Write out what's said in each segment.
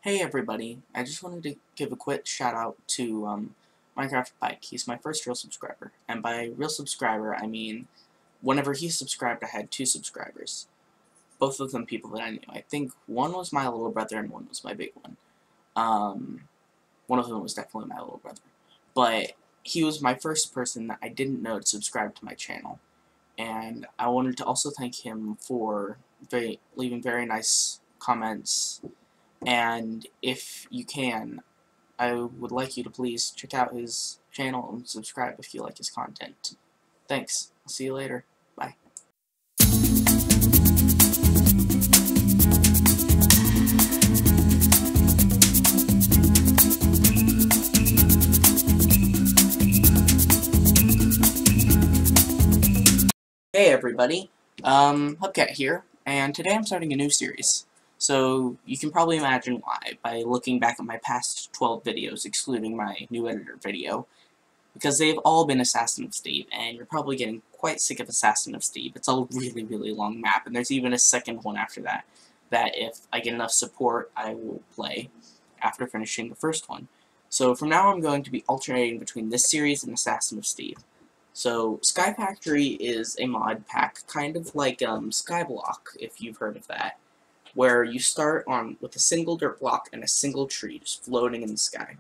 Hey everybody, I just wanted to give a quick shout out to Minecraft Pike. He's my first real subscriber, and by real subscriber I mean whenever he subscribed I had 2 subscribers. Both of them people that I knew. I think one was my little brother and one was my big one. One of them was definitely my little brother. But he was my first person that I didn't know to subscribe to my channel. And I wanted to also thank him for leaving very nice comments. And if you can, I would like you to please check out his channel and subscribe if you like his content. Thanks. I'll see you later. Bye. Hey everybody, Hubcat here, and today I'm starting a new series. So, you can probably imagine why by looking back at my past 12 videos, excluding my new editor video, because they've all been Assassin of Steve, and you're probably getting quite sick of Assassin of Steve. It's a really, really long map, and there's even a second one after that, that if I get enough support, I will play after finishing the first one. So, from now on, I'm going to be alternating between this series and Assassin of Steve. So, Sky Factory is a mod pack, kind of like Skyblock, if you've heard of that, where you start with a single dirt block and a single tree just floating in the sky,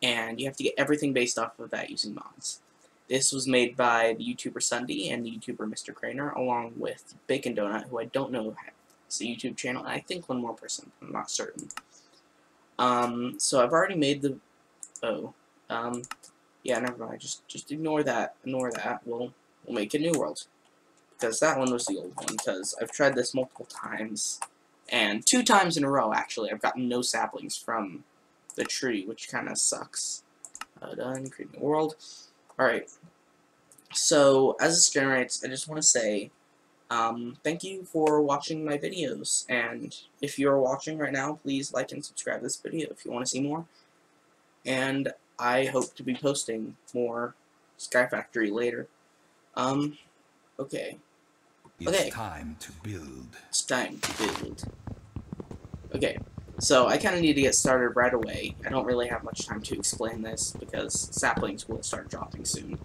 and you have to get everything based off of that using mods. This was made by the YouTuber Sunday and the YouTuber Mr. Craner, along with Bacon Donut, who I don't know has a YouTube channel, and I think one more person, I'm not certain. So I've already made the... yeah, never mind. Just ignore that. Ignore that. We'll make a new world, because that one was the old one. Because I've tried this multiple times, and 2 times in a row actually, I've gotten no saplings from the tree, which kind of sucks. Done. Create a new world. All right. So as this generates, I just want to say, thank you for watching my videos, and if you're watching right now, please like and subscribe to this video if you want to see more. And I hope to be posting more Sky Factory later. Okay. It's time to build. It's time to build. Okay, so I kind of need to get started right away. I don't really have much time to explain this because saplings will start dropping soon.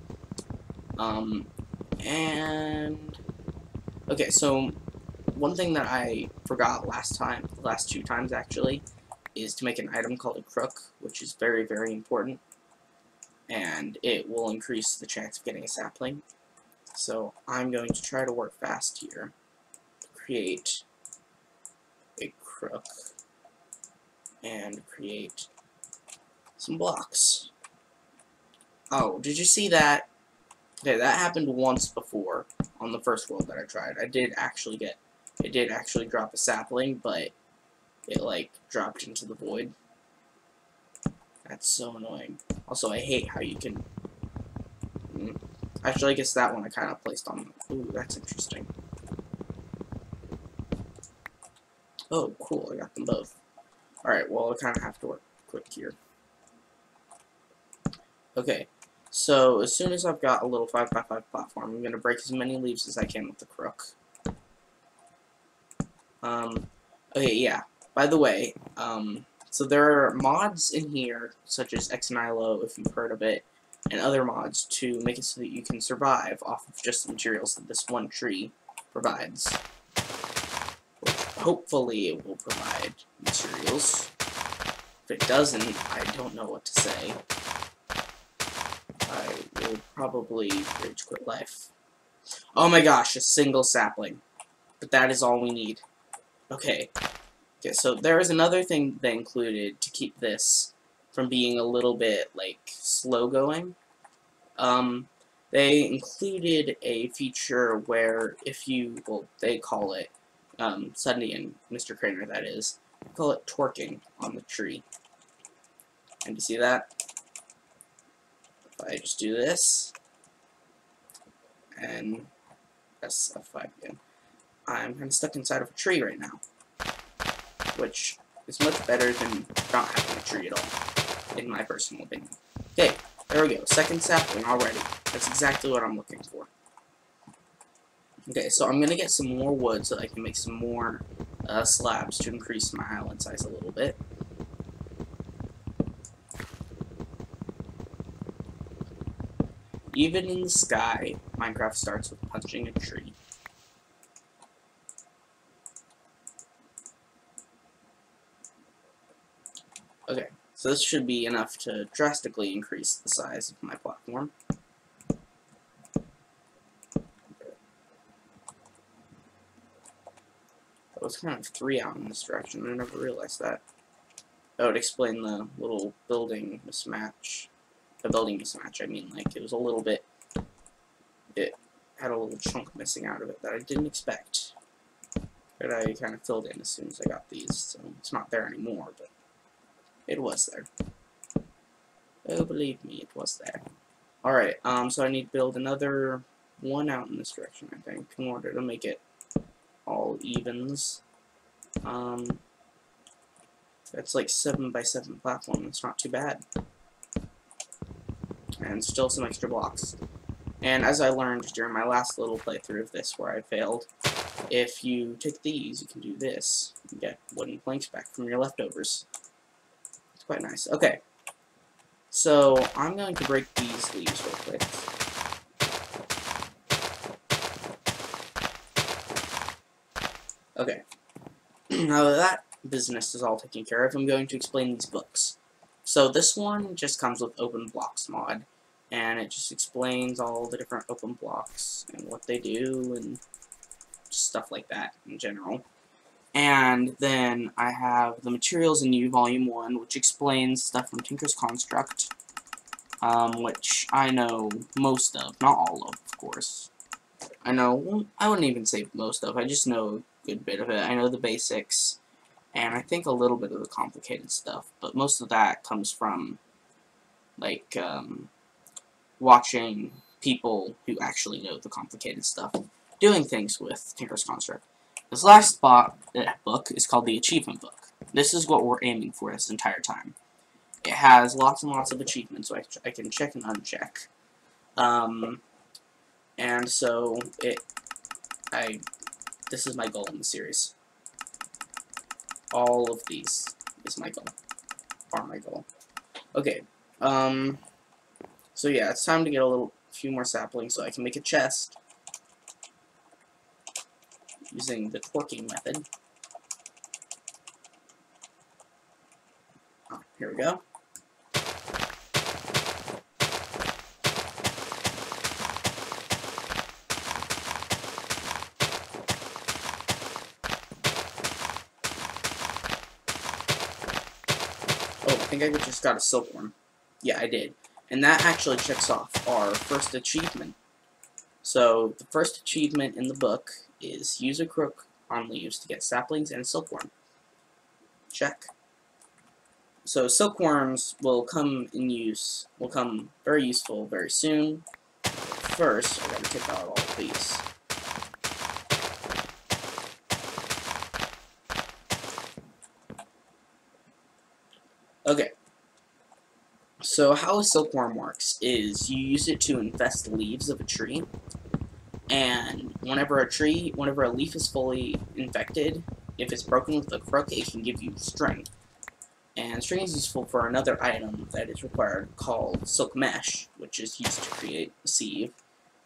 Okay, so one thing that I forgot last 2 times actually, is to make an item called a crook, which is very, very important, and it will increase the chance of getting a sapling. So I'm going to try to work fast here to create a crook and create some blocks. Oh, did you see that? Okay, that happened once before on the first world that I tried. It did actually drop a sapling, but it like dropped into the void. That's so annoying. Also, I hate how you can... Actually, I guess that one I kind of placed on... Ooh, that's interesting. Oh, cool, I got them both. Alright, well, I kind of have to work quick here. Okay, so as soon as I've got a little 5x5 platform, I'm going to break as many leaves as I can with the crook. Okay, yeah. By the way, so there are mods in here, such as Xnilo, if you've heard of it, and other mods to make it so that you can survive off of just the materials that this one tree provides. Which hopefully it will provide materials. If it doesn't, I don't know what to say. I will probably rage quit life. Oh my gosh, a single sapling. But that is all we need. Okay. Okay, so there is another thing they included to keep this from being a little bit, like, slow going. They included a feature where if you, well, they call it, Sunday and Mr. Craner, that is, they call it twerking on the tree. And you see that? If I just do this, and press F5 again, I'm kind of stuck inside of a tree right now, which is much better than not having a tree at all, in my personal opinion. Okay, there we go, second sapling already. That's exactly what I'm looking for. Okay, so I'm gonna get some more wood so that I can make some more slabs to increase my island size a little bit. Even in the sky, Minecraft starts with punching a tree. Okay, so this should be enough to drastically increase the size of my platform. That was kind of 3 out in this direction. I never realized that. That would explain the little building mismatch. The building mismatch, I mean, like, it was a little bit... It had a little chunk missing out of it that I didn't expect. But I kind of filled in as soon as I got these, so it's not there anymore, but it was there. Oh, believe me, it was there. Alright, so I need to build another one out in this direction, I think, in order to make it all evens. That's like 7 by 7 platform, that's not too bad. And still some extra blocks. And as I learned during my last little playthrough of this where I failed, if you take these, you can do this. You get wooden planks back from your leftovers. It's quite nice. Okay. So, I'm going to break these leaves real quick. Okay. Now that that business is all taken care of, I'm going to explain these books. So this one just comes with Open Blocks mod, and it just explains all the different open blocks and what they do and stuff like that in general. And then I have the Materials in You Volume 1, which explains stuff from Tinker's Construct, which I know most of, not all of course. I know, I wouldn't even say most of, I just know a good bit of it. I know the basics, and I think a little bit of the complicated stuff, but most of that comes from, like, watching people who actually know the complicated stuff doing things with Tinker's Construct. This last book is called the Achievement Book. This is what we're aiming for this entire time. It has lots and lots of achievements, so I can check and uncheck. And so, this is my goal in the series. All of these is my goal. Are my goal. Okay, so yeah, it's time to get a few more saplings so I can make a chest using the torquing method. Oh, here we go. Oh, I think I just got a silkworm. Yeah, I did. And that actually checks off our first achievement. So, the first achievement in the book is use a crook on leaves to get saplings and a silkworm. Check. So, silkworms will come very useful very soon. First, I gotta take out all of these. Okay. So how a silkworm works is you use it to infest the leaves of a tree, and whenever a leaf is fully infected, if it's broken with a crook, it can give you string. And string is useful for another item that is required called silk mesh, which is used to create a sieve.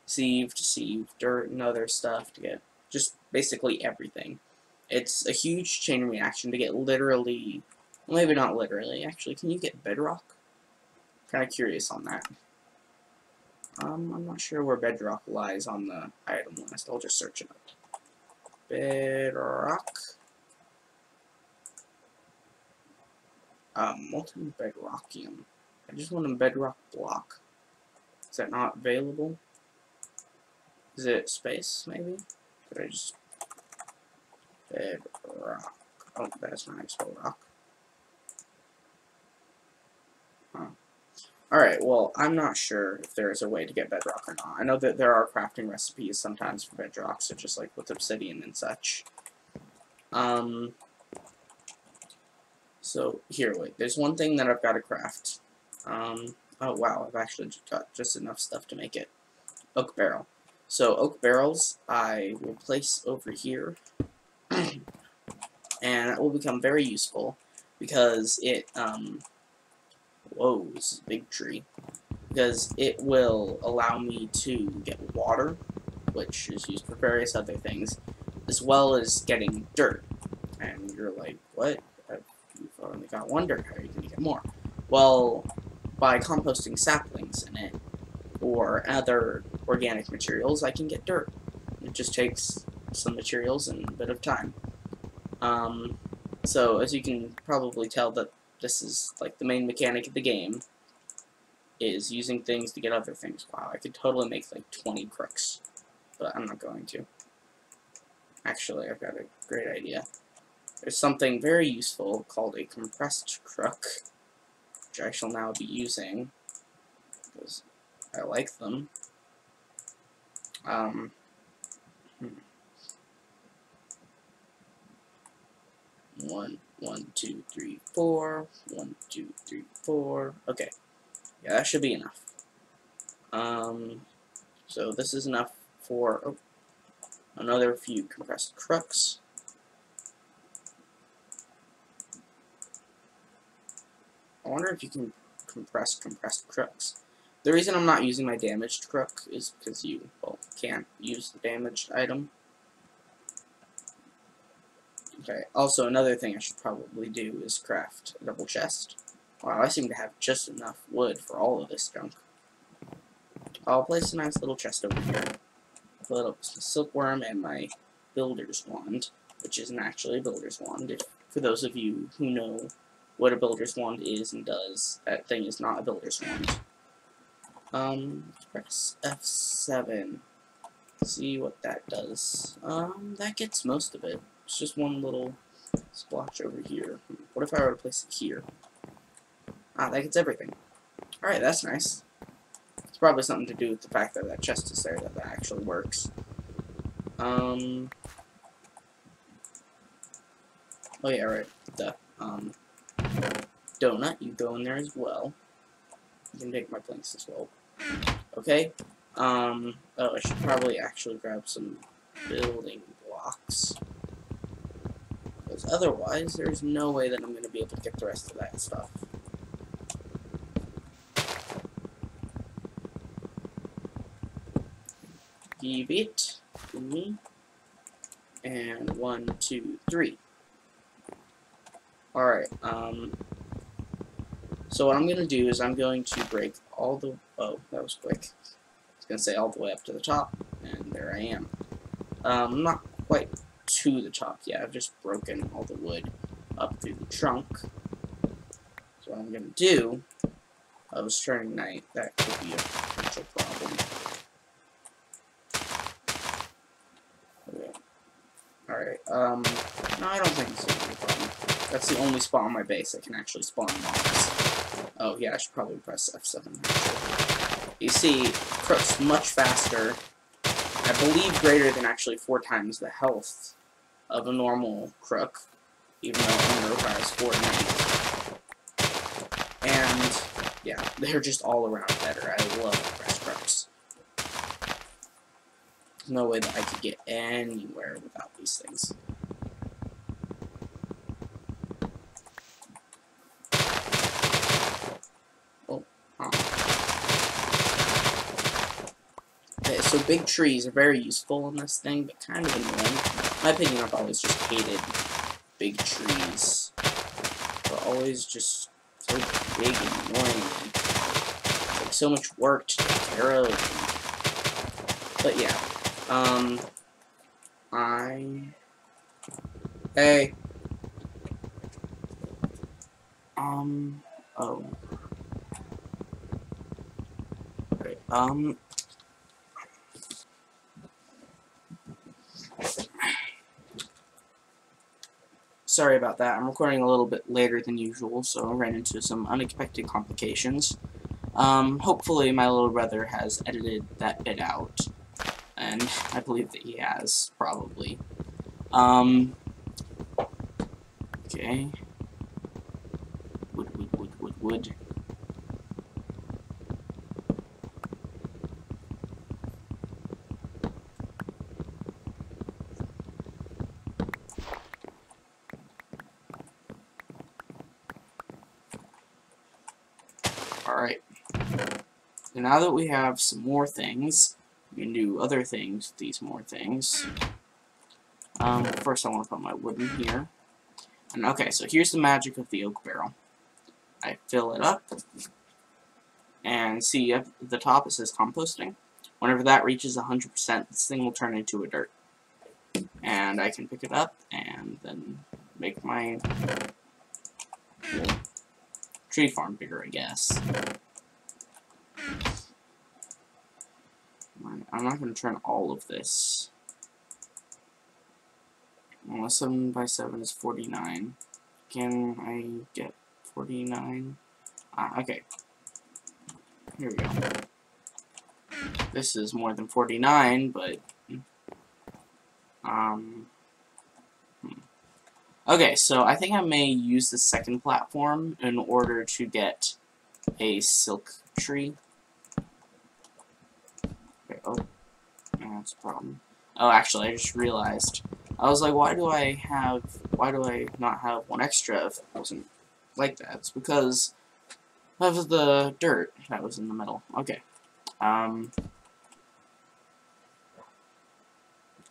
Sieve to sieve dirt and other stuff to get just basically everything. It's a huge chain reaction to get literally, well, maybe not literally, actually, can you get bedrock? Kind of curious on that. I'm not sure where bedrock lies on the item list. I'll just search it up. Bedrock. Molten bedrockium. I just want a bedrock block. Is that not available? Is it space, maybe? Could I just... Bedrock. Oh, that's not how you spell rock. Huh. Alright, well, I'm not sure if there's a way to get bedrock or not. I know that there are crafting recipes sometimes for bedrock, so just like with obsidian and such. So, here, wait, there's one thing that I've got to craft. Oh wow, I've actually got just enough stuff to make it. Oak barrel. So, oak barrels I will place over here. And that will become very useful, because it, whoa, this is a big tree. because it will allow me to get water, which is used for various other things, as well as getting dirt. And you're like, what? You've only got one dirt, how are you going to get more? Well, by composting saplings in it, or other organic materials, I can get dirt. It just takes some materials and a bit of time. So, as you can probably tell, that this is like the main mechanic of the game, is using things to get other things. Wow, I could totally make like 20 crooks, but I'm not going to. Actually, I've got a great idea. There's something very useful called a compressed crook, which I shall now be using, because I like them. One, two, three, four. 1, 2, 3, 4. Okay. Yeah, that should be enough. So this is enough for another few compressed crooks. I wonder if you can compress compressed crooks. The reason I'm not using my damaged crook is because you, well, can't use the damaged item. Okay, also another thing I should probably do is craft a double chest. Wow, I seem to have just enough wood for all of this junk. I'll place a nice little chest over here. Fill it up with some silkworm and my builder's wand, which isn't actually a builder's wand. For those of you who know what a builder's wand is and does, that thing is not a builder's wand. Press F7. See what that does. That gets most of it. It's just one little splotch over here. What if I were to place it here? Ah, that gets everything. Alright, that's nice. It's probably something to do with the fact that that chest is there, that actually works. Oh yeah, right. The, donut, you go in there as well. You can take my planks as well. Okay. Oh, I should probably actually grab some building blocks. Because otherwise, there's no way that I'm going to be able to get the rest of that stuff. Give it to me. And 1, 2, 3. Alright, so what I'm going to do is I'm going to break all the... Oh, that was quick. I was going to say all the way up to the top, and there I am. I'm not quite to the top yet. I've just broken all the wood up through the trunk. So what I'm going to do... I was turning night. That could be a potential problem. Okay. Alright, no, I don't think it's going to be a problem. That's the only spot on my base that can actually spawn mobs. Oh, yeah, I should probably press F7. You see, crooks much faster. I believe greater than actually 4 times the health of a normal crook, even though it only requires 4 to make. And, yeah, they're just all around better. I love compressed crooks. There's no way that I could get anywhere without these things. Okay, so big trees are very useful in this thing, but kind of annoying. In my opinion, I've always just hated big trees. They're always just so big and annoying. It's like so much work to take care of. But yeah, hey, oh. Right, sorry about that. I'm recording a little bit later than usual, so I ran into some unexpected complications. Hopefully my little brother has edited that bit out, and I believe that he has, probably. Okay. Wood. Alright. And now that we have some more things, we can do other things with these more things. First I want to put my wood in here. And okay, so here's the magic of the oak barrel. I fill it up, and see at the top it says composting. Whenever that reaches 100%, this thing will turn into a dirt. And I can pick it up and then make my tree farm bigger, I guess. I'm not going to turn all of this. Well, 7 by 7 is 49. Can I get 49? Okay. Here we go. This is more than 49, but... Okay, so I think I may use the second platform in order to get a silk tree. Okay, oh, that's a problem. Oh, actually, I just realized. I was like, why do I not have one extra if it wasn't like that? It's because of the dirt that was in the middle. Okay.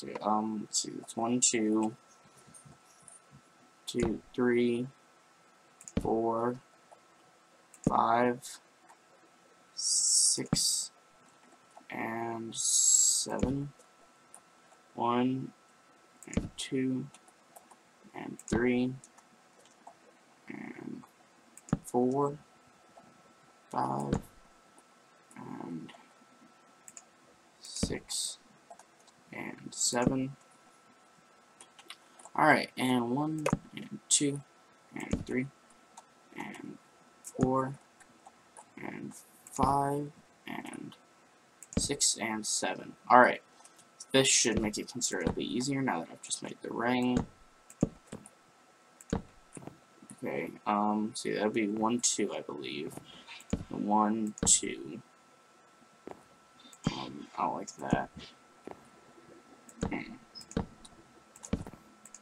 Let's see, it's 1, 2, 2, 3, 4, 5, 6, and 7. 1, and 2, and 3, and 4, 5, and 6, and 7. Alright, and 1, and 2, and 3, and 4, and 5, and 6, and 7. Alright, this should make it considerably easier now that I've just made the ring. Okay, see, that would be 1, 2, I believe. 1, 2. I like that.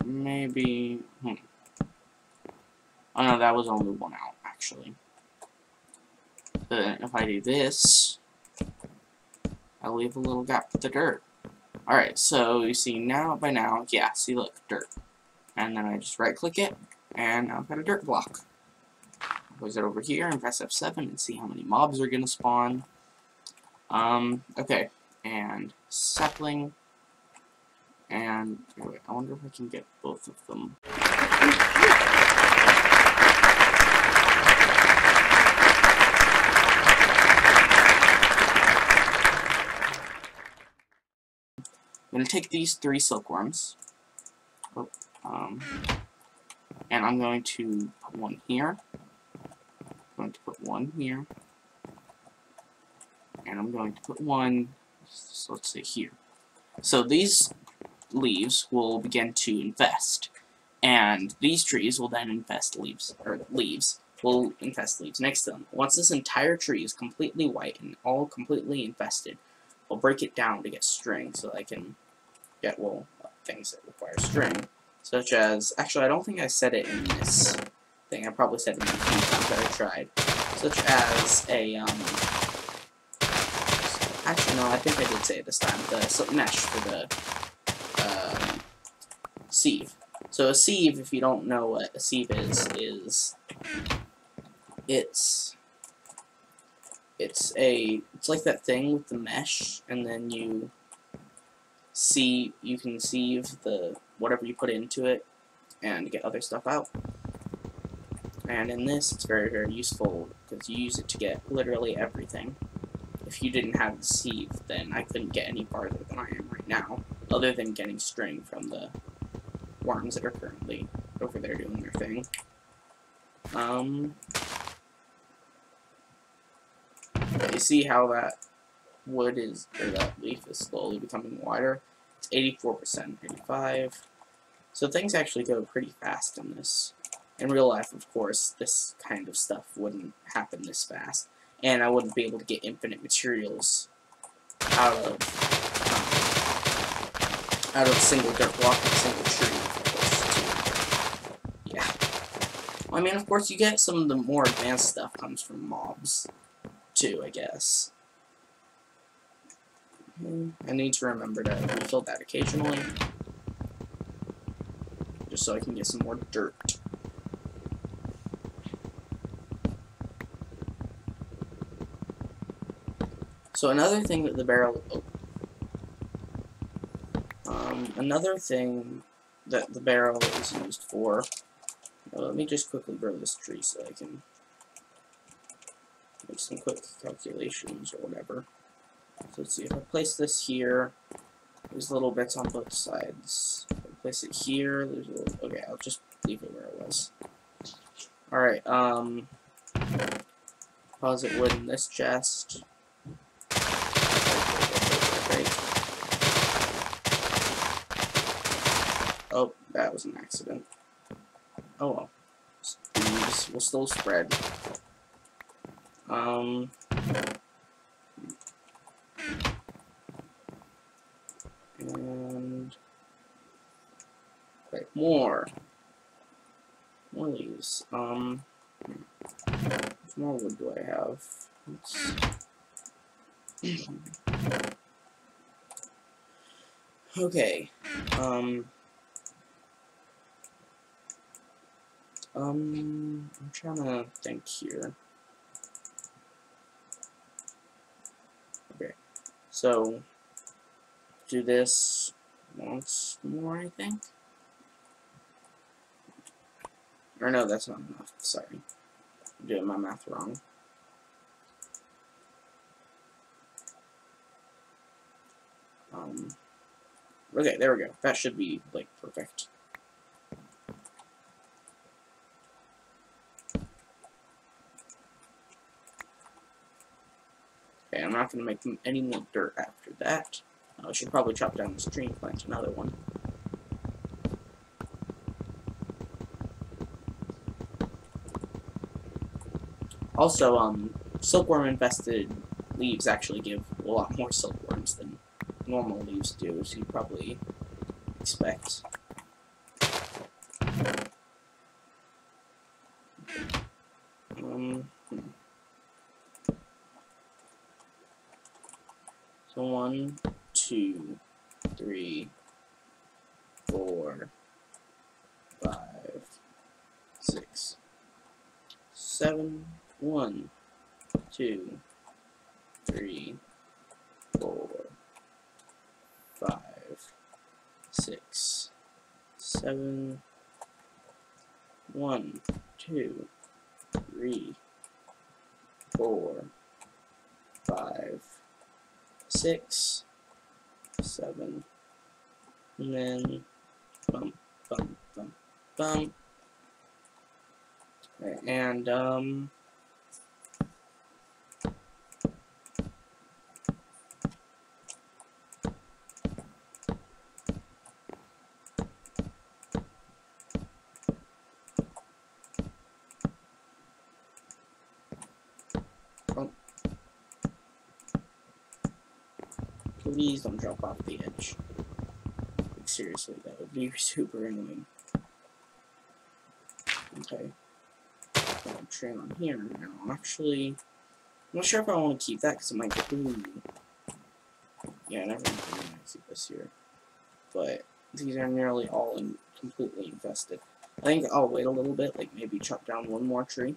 Maybe, Oh no, that was only 1 out, actually. But if I do this, I'll leave a little gap for the dirt. Alright, so you see by now, yeah, see, look, dirt. And then I just right-click it, and now I've got a dirt block. Close it over here and press F7 and see how many mobs are gonna spawn. Okay, and sapling, and wait, I wonder if I can get both of them. I'm going to take these 3 silkworms, and I'm going to put 1 here, I'm going to put 1 here, and I'm going to put 1, so let's say here. So these leaves will begin to infest, and these trees will then infest leaves will infest leaves next to them. Once this entire tree is completely white and all completely infested, I'll break it down to get string so I can get, well, things that require string. Such as, actually I don't think I said it in this thing, I probably said it in the few times that I tried. Such as a, actually no, I think I did say it this time, the silk mesh for the, sieve. So a sieve, if you don't know what a sieve is, it's like that thing with the mesh, and then you can sieve the whatever you put into it and get other stuff out. And in this, it's very, very useful because you use it to get literally everything. If you didn't have the sieve, then I couldn't get any farther than I am right now, other than getting string from the worms that are currently over there doing their thing. You see how that wood is, or that leaf is slowly becoming wider? It's 84%, 85. So things actually go pretty fast in this. In real life, of course, this kind of stuff wouldn't happen this fast, and I wouldn't be able to get infinite materials out of a single dirt block and a single tree, of course, too. Yeah. Well, I mean, of course, you get some of the more advanced stuff comes from mobs, too, I guess. I need to remember to refill that occasionally, just so I can get some more dirt. So another thing that the barrel, another thing that the barrel is used for, let me just quickly grow this tree so I can make some quick calculations or whatever. So let's see, if I place this here, there's little bits on both sides. If I place it here, there's a little, okay, I'll just leave it where it was. Alright, deposit wood in this chest. Oh, that was an accident. Oh well. These will still spread. And wait, more leaves. How much more wood do I have? Okay. I'm trying to think here. Okay, so do this once more, I think. Or no, that's not enough. Sorry, I'm doing my math wrong. Okay, there we go. That should be like perfect. Okay, I'm not going to make any more dirt after that. I should probably chop down this tree and plant another one. Also, silkworm-infested leaves actually give a lot more silkworms than normal leaves do, so you probably expect. So 1, 2, 3, 4, 5, 6, 7. 1, 2, 3, 4, 5, 6, 7. 1, 2, 3, 4, 5, 6, 7, and then bump, bump, bump, bump. Okay, and please don't drop off the edge. Like, seriously, that would be super annoying. Okay. I'll trim on here now. Actually, I'm not sure if I want to keep that because it might get. Ooh. Yeah, never mind. I'm gonna keep this here. But these are nearly all completely infested. I think I'll wait a little bit, like maybe chop down one more tree.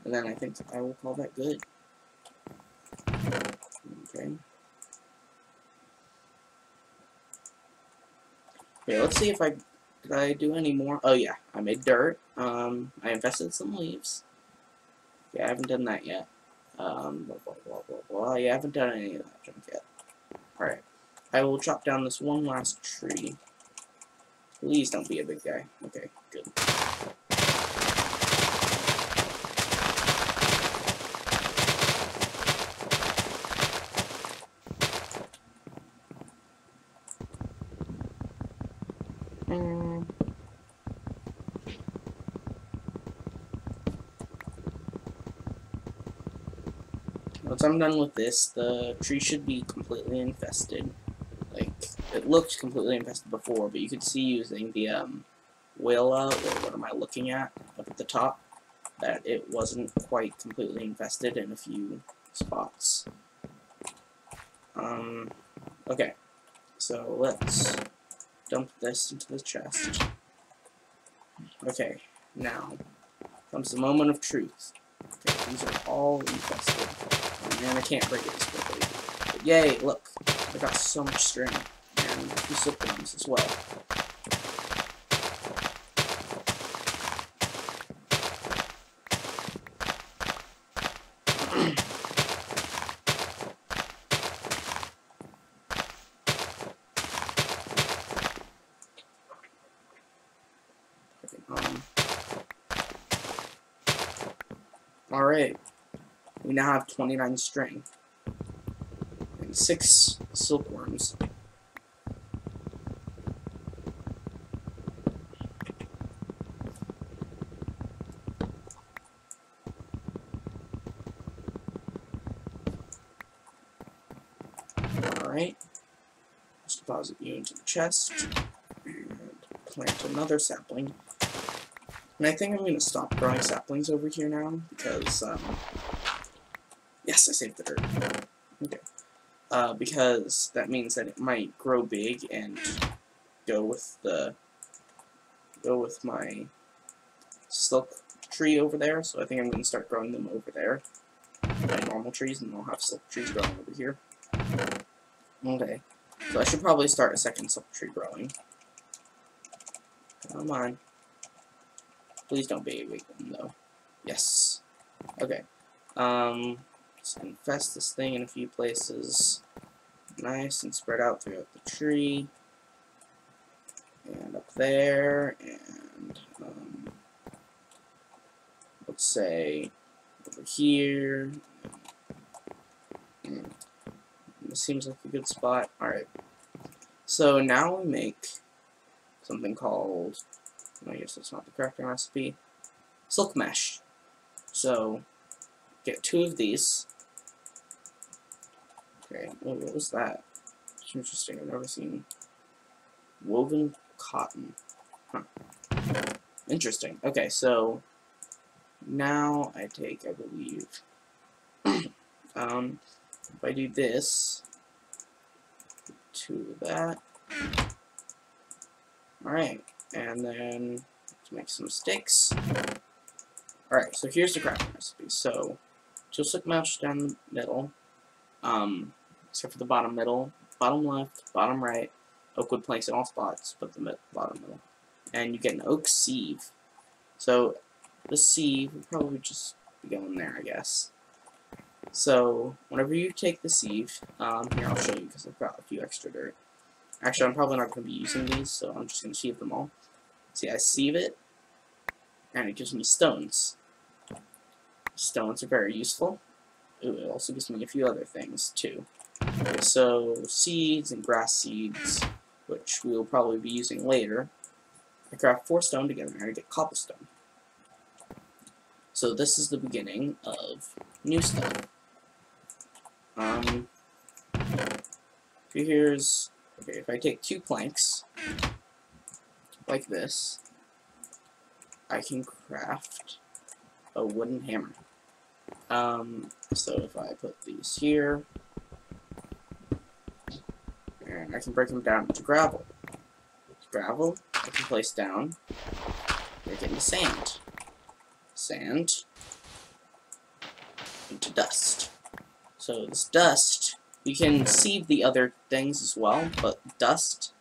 And then I think I will call that good. Okay. Okay, let's see if did I do any more? Oh yeah, I made dirt. I infested some leaves. Yeah, I haven't done that yet. Blah, blah, blah, blah, blah. Yeah, I haven't done any of that junk yet. Alright. I will chop down this one last tree. Please don't be a big guy. Okay, good. Once I'm done with this, the tree should be completely infested. Like, it looked completely infested before, but you could see using the Willa, or what am I looking at, up at the top, that it wasn't quite completely infested in a few spots. Okay, so let's dump this into the chest. Okay, now comes the moment of truth. Okay, these are all infested. Oh man, I can't break it as quickly. But yay, look, I got so much string, and a few silkworms as well. Alright, we now have 29 string and 6 silkworms. Alright, let's deposit you into the chest and plant another sapling. And I think I'm going to stop growing saplings over here now, because, yes, I saved the dirt. Okay. Because that means that it might grow big and go with my silk tree over there, so I think I'm going to start growing them over there. My normal trees, and I'll have silk trees growing over here. Okay. So I should probably start a second silk tree growing. Come on. Please don't be a big one, though. Yes. Okay. Let's infest this thing in a few places. Nice and spread out throughout the tree. And up there. And, let's say, over here. This seems like a good spot. Alright. So now we make something called, I guess that's not the correct recipe, silk mesh. So, get 2 of these. Okay, oh, what was that? It's interesting, I've never seen woven cotton. Huh. Interesting. Okay, so, now I take, I believe, if I do this, 2 of that. Alright, and then let's make some sticks. Alright, so here's the crafting recipe. So, 2 silk mesh down the middle, except for the bottom middle, bottom left, bottom right, oak wood planks in all spots, but the bottom middle. And you get an oak sieve. So, the sieve would probably just be going there, I guess. So, whenever you take the sieve, here I'll show you because I've got a few extra dirt. Actually, I'm probably not going to be using these, so I'm just going to sieve them all. See, I sieve it, and it gives me stones. Stones are very useful. Ooh, it also gives me a few other things, too. Okay, so, seeds and grass seeds, which we'll probably be using later. I craft 4 stone together, and I get cobblestone. So, this is the beginning of new stuff. Here's... Okay, if I take 2 planks, like this, I can craft a wooden hammer. So if I put these here, and I can break them down into gravel. Gravel, I can place down, break it into sand. Sand, into dust. So this dust, you can sieve the other things as well, but dust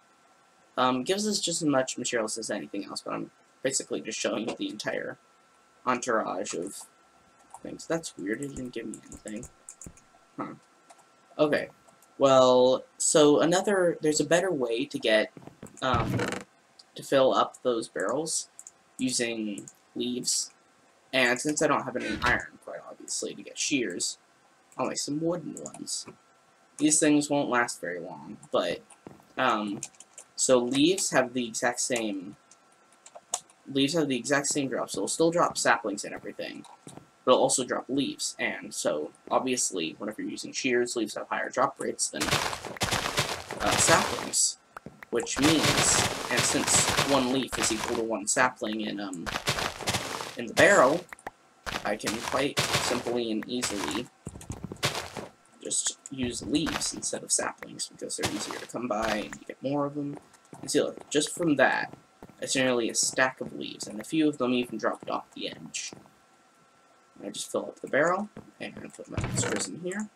gives us just as much materials as anything else, but I'm basically just showing you the entire entourage of things. That's weird, it didn't give me anything. Huh. Okay, well, so there's a better way to get, to fill up those barrels using leaves, and since I don't have any iron, quite obviously, to get shears, I'll make some wooden ones. These things won't last very long, but, so leaves have the exact same drop, so it'll still drop saplings and everything, but it'll also drop leaves, and so, obviously, whenever you're using shears, leaves have higher drop rates than, saplings, which means, and since 1 leaf is equal to 1 sapling in the barrel, I can quite simply and easily just use leaves instead of saplings because they're easier to come by and you get more of them. And see, look, just from that, it's nearly a stack of leaves, and a few of them even dropped off the edge. And I just fill up the barrel and put my extras in here.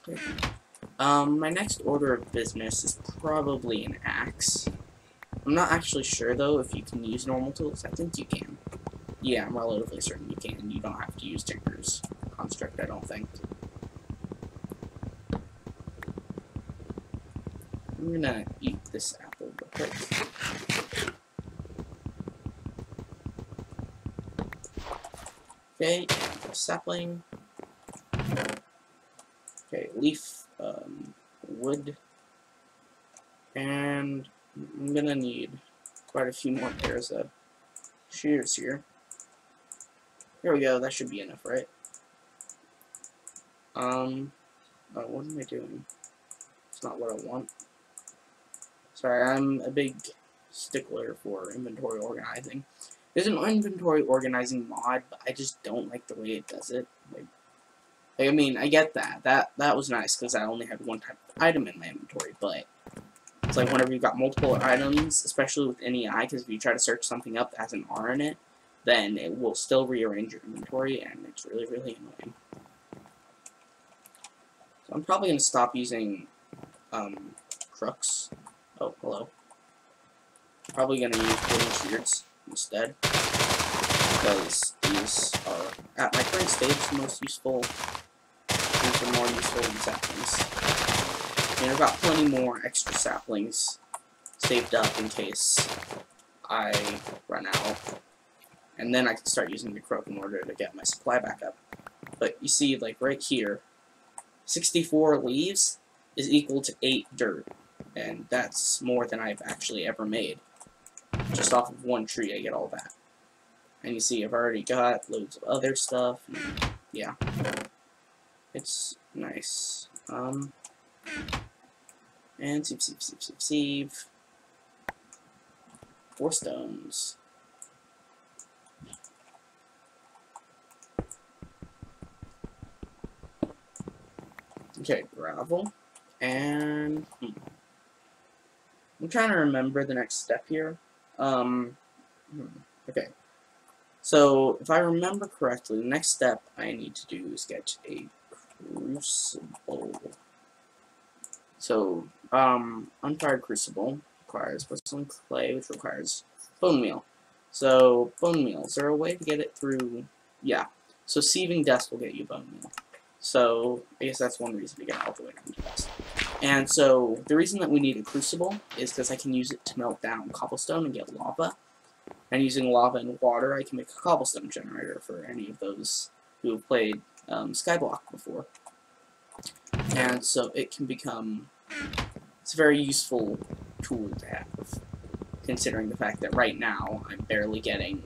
Okay. My next order of business is probably an axe. I'm not actually sure, though, if you can use normal tools. I think you can. Yeah, I'm relatively certain you can. You don't have to use Tinker's construct, I don't think. I'm gonna eat this apple real quick. Okay, sapling. Okay, leaf, wood. And I'm gonna need quite a few more pairs of shears here. Here we go, that should be enough, right? Oh, what am I doing? It's not what I want. Sorry, I'm a big stickler for inventory organizing. There's an inventory organizing mod, but I just don't like the way it does it. Like I mean, I get that. That was nice, because I only had one type of item in my inventory, but it's like whenever you've got multiple items, especially with NEI, because if you try to search something up that has an R in it, then it will still rearrange your inventory, and it's really, really annoying. So I'm probably going to stop using crooks. Oh, hello. Probably going to use wooden shears instead, because these are, at my current stage, the most useful. These are more useful than saplings. And I've got plenty more extra saplings saved up in case I run out. And then I can start using the crook in order to get my supply back up. But you see, like right here, 64 leaves is equal to 8 dirt. And that's more than I've actually ever made. Just off of one tree I get all that. And you see I've already got loads of other stuff. And yeah. It's nice. And sieve. 4 stones. Okay, gravel. And I'm trying to remember the next step here. Okay. So, if I remember correctly, the next step I need to do is get a crucible. So, unfired crucible requires porcelain clay, which requires bone meal. So, bone meal, is there a way to get it through? Yeah. So, sieving dust will get you bone meal. So, I guess that's one reason to get all the way down to dust. And so, the reason that we need a crucible is because I can use it to melt down cobblestone and get lava. And using lava and water, I can make a cobblestone generator for any of those who have played Skyblock before. And so it can become, it's a very useful tool to have, considering the fact that right now I'm barely getting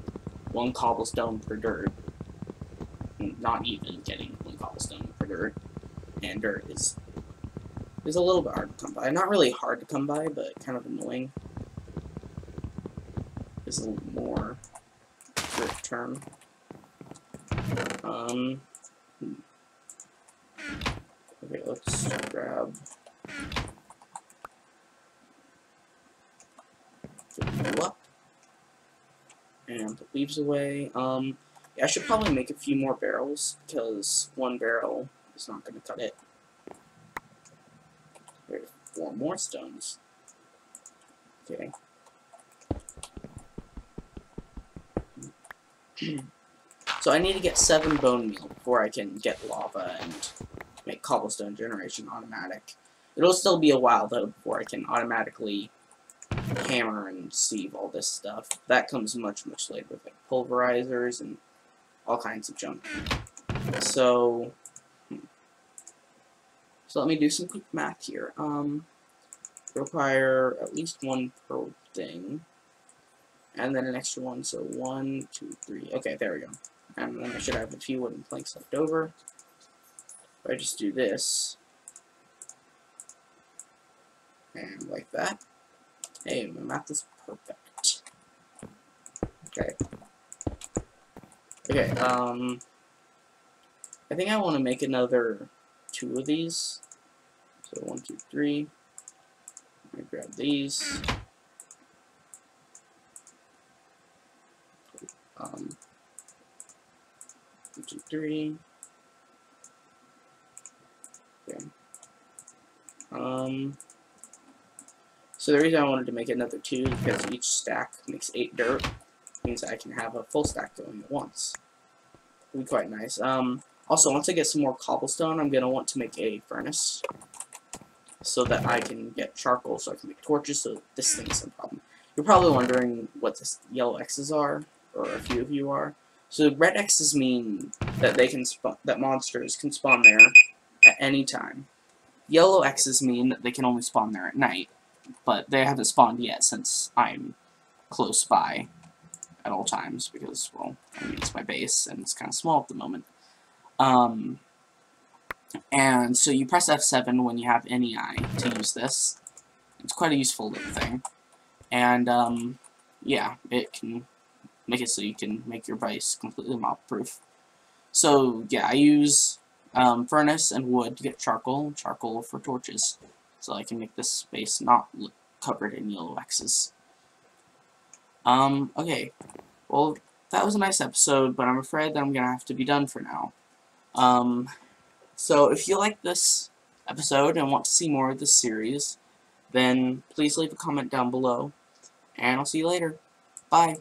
1 cobblestone per dirt. Not even getting 1 cobblestone per dirt. And dirt is a little bit hard to come by. Not really hard to come by, but kind of annoying. Is a little more correct term. Okay, let's grab you up and put leaves away. Yeah, I should probably make a few more barrels because 1 barrel is not going to cut it. There's 4 more stones. Okay. So I need to get 7 bone meal before I can get lava and make cobblestone generation automatic. It'll still be a while though before I can automatically hammer and sieve all this stuff. That comes much later with like pulverizers and all kinds of junk. So let me do some quick math here. Require at least 1 per thing. And then an extra 1, so 1, 2, 3. Okay, there we go. And then I should have a few wooden planks left over. If I just do this, and like that. Hey, my math is perfect. Okay. Okay, I think I want to make another 2 of these. So 1, 2, 3. Let me grab these. 1, 2, 3. Okay. So the reason I wanted to make another 2 is because each stack makes 8 dirt. Means I can have a full stack going at once. It'll be quite nice. Also, once I get some more cobblestone, I'm gonna want to make a furnace so that I can get charcoal, so I can make torches. So this thing is a problem. You're probably wondering what the yellow X's are, or a few of you are. So red X's mean that they can that monsters can spawn there at any time. Yellow X's mean that they can only spawn there at night, but they haven't spawned yet since I'm close by at all times because, well, I mean, it's my base and it's kind of small at the moment. And so you press F7 when you have any eye to use this. It's quite a useful little thing. And, yeah, it can make it so you can make your base completely mob-proof. So, yeah, I use furnace and wood to get charcoal for torches. So I can make this base not look covered in yellow X's. Okay. Well, that was a nice episode, but I'm afraid that I'm gonna have to be done for now. So if you like this episode and want to see more of this series, then please leave a comment down below, and I'll see you later. Bye.